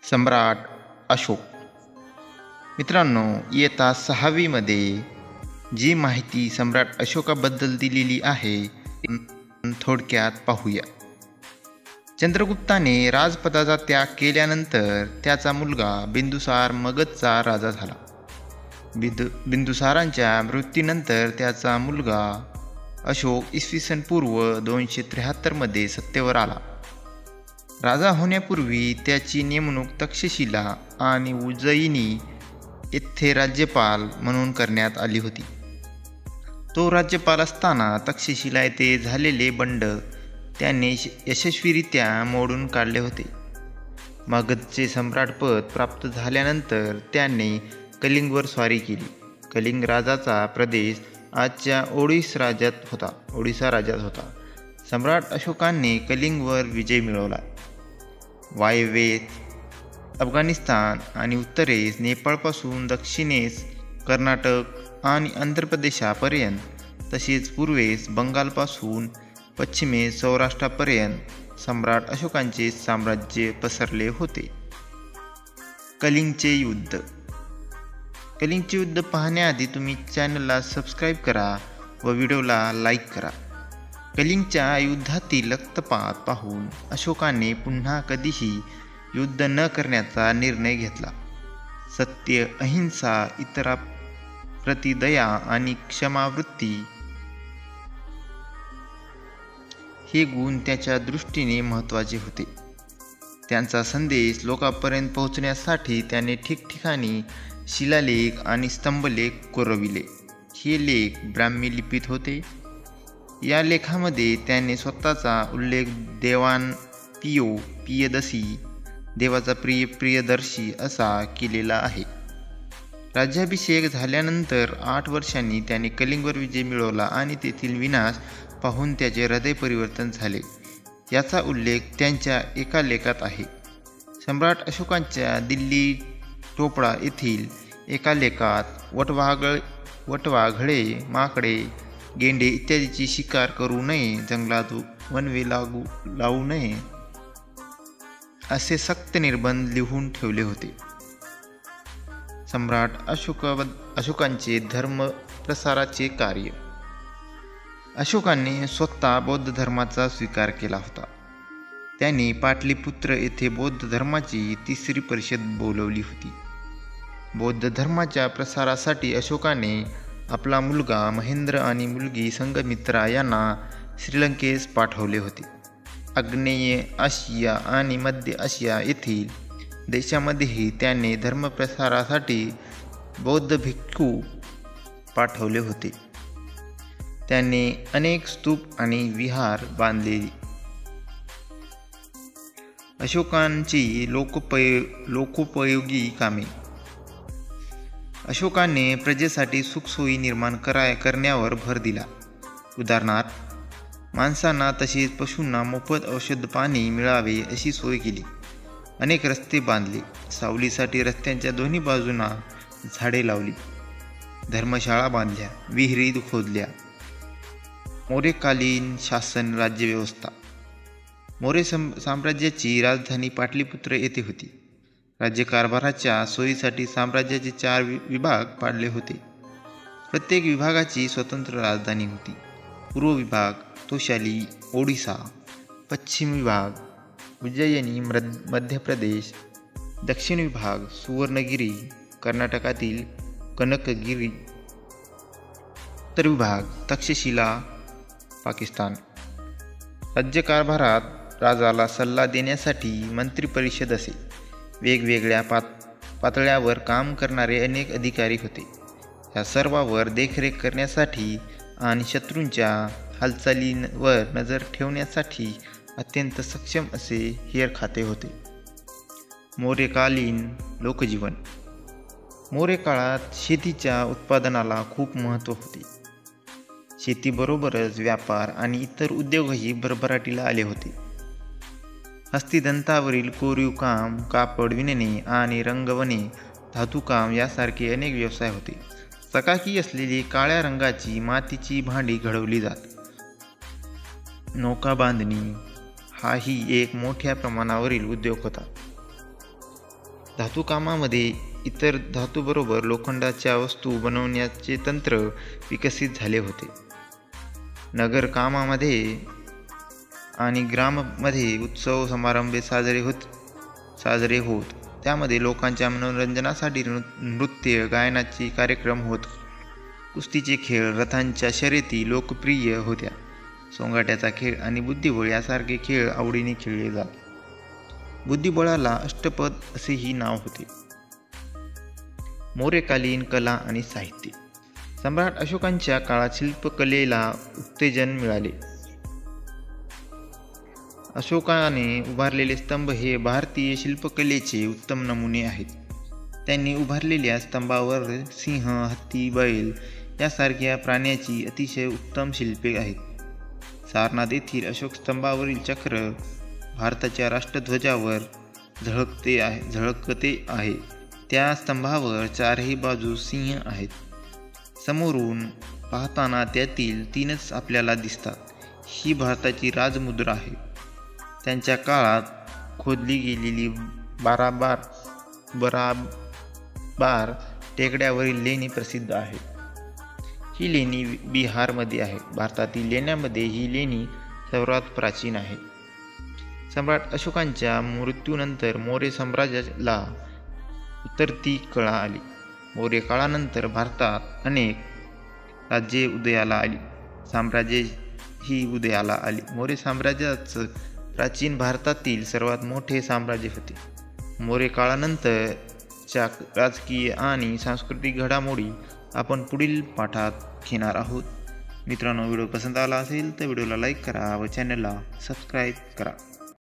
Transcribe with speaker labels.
Speaker 1: सम्राट अशोक. मित्रांनो, इयत्ता 6वी मध्ये जी माहिती सम्राट अशोकाबद्दल दिलेली आहे थोडक्यात पाहूया. चंद्रगुप्ताने राजपदाचा त्याग केल्यानंतर त्याचा मुलगा बिंदुसार मगधचा राजा झाला. बिंदुसारांच्या मृत्यूनंतर त्याचा मुलगा अशोक इसवी पूर्व 273 मध्ये सत्तेवर आला. राजा होण्यापूर्वी त्याची नेमणूक तक्षशिला आणि उज्जयिनी येथे राज्यपाल म्हणून करण्यात आली होती. तो राज्यपाल असताना तक्षशिला येथे झालेले बंड त्याने यशस्वीरित्या मोडून काढले होते. मगधचे सम्राटपद प्राप्त झाल्यानंतर त्याने कलिंगवर स्वारी केली. कलिंग राजाचा प्रदेश आजच्या ओडिशा राज्यात होता. सम्राट अशोकाने कलिंगवर विजय मिळवला. वायव्येस अफगाणिस्तान आणि उत्तरेस नेपाळपासून दक्षिणेस कर्नाटक आणि आंध्र प्रदेशापर्यंत, तसेच पूर्वेस बंगालपासून पश्चिमेस सौराष्ट्रापर्यंत सम्राट अशोकांचे साम्राज्य पसरले होते. कलिंगचे युद्ध पाहण्याआधी तुम्ही चॅनलला सबस्क्राईब करा व व्हिडिओला लाईक करा. कलिंगच्या युद्धातील रक्तपात पाहून अशोकाने पुन्हा कधीही युद्ध न करण्याचा निर्णय घेतला. सत्य, अहिंसा, इतरांप्रती दया आणि क्षमावृत्ती हे गुण त्याच्या दृष्टीने महत्त्वाचे होते. त्यांचा संदेश लोकांपर्यंत पोहोचण्यासाठी त्याने ठिकठिकाणी शिलालेख आणि स्तंभलेख कोरविले. हे लेख ब्राह्मी लिपीत होते. या लेखामध्ये त्याने स्वतःचा उल्लेख देवान पियदसी, देवाचा प्रियदर्शी असा केलेला आहे. राज्याभिषेक झाल्यानंतर 8 वर्षांनी त्याने कलिंगवर विजय मिळवला आणि तेथील विनाश पाहून त्याचे हृदय परिवर्तन झाले. याचा उल्लेख त्यांच्या एका लेखात आहे. सम्राट अशोकांच्या दिल्ली टोपडा येथील एका लेखात वटवाघळे, माकडे, गेंडे इत्यादीची शिकार करू नये, जंगलात वनवे लावू नये असे सक्त निर्बंध लिहून ठेवले होते. सम्राट अशोकांचे धर्म प्रसाराचे कार्य. अशोकाने स्वतः बौद्ध धर्माचा स्वीकार केला होता. त्याने पाटलीपुत्र येथे बौद्ध धर्माची 3री परिषद बोलवली होती. बौद्ध धर्माच्या प्रसारासाठी अशोकाने आपला मुलगा महेंद्र आणि मुलगी संघमित्रा यांना श्रीलंकेस पाठवले होते. आग्नेय आशिया आणि मध्य आशिया येथील देशांमध्येही त्याने धर्मप्रसारासाठी बौद्ध भिक्खू पाठवले होते. त्याने अनेक स्तूप आणि विहार बांधले. अशोकांची लोकोपयोगी कामे. अशोकाने प्रजेसाठी सुखसोयी निर्माण करण्यावर भर दिला. उदाहरणार्थ, माणसांना तसेच पशूंना मोफत औषध पाणी मिळावे अशी सोय केली. अनेक रस्ते बांधले. सावलीसाठी रस्त्यांच्या दोन्ही बाजूंना झाडे लावली. धर्मशाळा बांधल्या. विहिरी खोदल्या. मौर्यकालीन शासन राज्यव्यवस्था. मौर्य साम्राज्याची राजधानी पाटलीपुत्र येथे होती. राज्यकारभाराच्या सोयीसाठी साम्राज्याचे 4 विभाग पाडले होते. प्रत्येक विभागाची स्वतंत्र राजधानी होती. पूर्व विभाग तोशाली ओडिसा, पश्चिम विभाग उज्जयिनी मध्य प्रदेश, दक्षिण विभाग सुवर्णगिरी कर्नाटकातील कनकगिरी, उत्तर विभाग तक्षशिला पाकिस्तान. राज्यकारभारात राजाला सल्ला देण्यासाठी मंत्रिपरिषद असे. वेगवेगळ्या पातळ्यावर काम करणारे अनेक अधिकारी होते. या सर्वांवर देखरेख करण्यासाठी आणि शत्रूंच्या हालचालींवर नजर ठेवण्यासाठी अत्यंत सक्षम असे हेर खाते होते. मौर्यकालीन लोकजीवन. मौर्य काळात शेतीच्या उत्पादनाला खूप महत्त्व होते. शेतीबरोबरच व्यापार आणि इतर उद्योगही भरभराटीला आले होते. हस्तिदंतावरील कोरीव काम, कापड विणणे आणि रंगवणे, धातुकाम यासारखे अनेक व्यवसाय होते. चकाकी असलेली काळ्या रंगाची मातीची भांडी घडवली जात. नौका बांधणी हाही एक मोठ्या प्रमाणावरील उद्योग होता. धातू कामामध्ये इतर धातूबरोबर लोखंडाच्या वस्तू बनवण्याचे तंत्र विकसित झाले होते. नगर कामामध्ये आणि ग्राममध्ये उत्सव समारंभ साजरे होत. त्यामध्ये लोकांच्या मनोरंजनासाठी नृत्य गायनाचे कार्यक्रम होत. कुस्तीचे खेळ, रथांच्या शर्यती लोकप्रिय होत्या. सोंगाट्याचा खेळ आणि बुद्धिबळ यासारखे खेळ आवडीने खेळले जात. बुद्धिबळाला अष्टपद असेही नाव होते. मौर्यकालीन कला आणि साहित्य. सम्राट अशोकांच्या काळात शिल्पकलेला उत्तेजन मिळाले. अशोकाने उभारलेले स्तंभ हे भारतीय शिल्पकलेचे उत्तम नमुने आहेत. त्यांनी उभारलेल्या स्तंभावर सिंह, हत्ती, बैल यासारख्या प्राण्यांची अतिशय उत्तम शिल्पे आहेत. सारनाथ येथील अशोक स्तंभावरील चक्र भारताच्या राष्ट्रध्वजावर झळकते आहे. त्या स्तंभावर चारही बाजू सिंह आहेत. समोरून पाहताना त्यातील 3च आपल्याला दिसतात. ही भारताची राजमुद्रा आहे. त्यांच्या काळात खोदली गेलेली बाराबार टेकड्यावरील लेणी प्रसिद्ध आहे. ही लेणी बिहारमध्ये आहे. भारतातील लेण्यांमध्ये ही लेणी सर्वात प्राचीन आहे. सम्राट अशोकांच्या मृत्यूनंतर मौर्य साम्राज्याला उतरती कळा आली. मौर्य काळानंतर भारतात अनेक राज्ये उदयाला आली, साम्राज्येही उदयाला आली. मौर्य साम्राज्याच प्राचीन भारतातील सर्वात मोठे साम्राज्य होते. मौर्य काळानंतरच्या राजकीय आणि सांस्कृतिक घडामोडी आपण पुढील पाठात घेणार आहोत. मित्रांनो, व्हिडिओ पसंत आला असेल तर व्हिडिओला लाईक करा व चॅनलला सबस्क्राईब करा.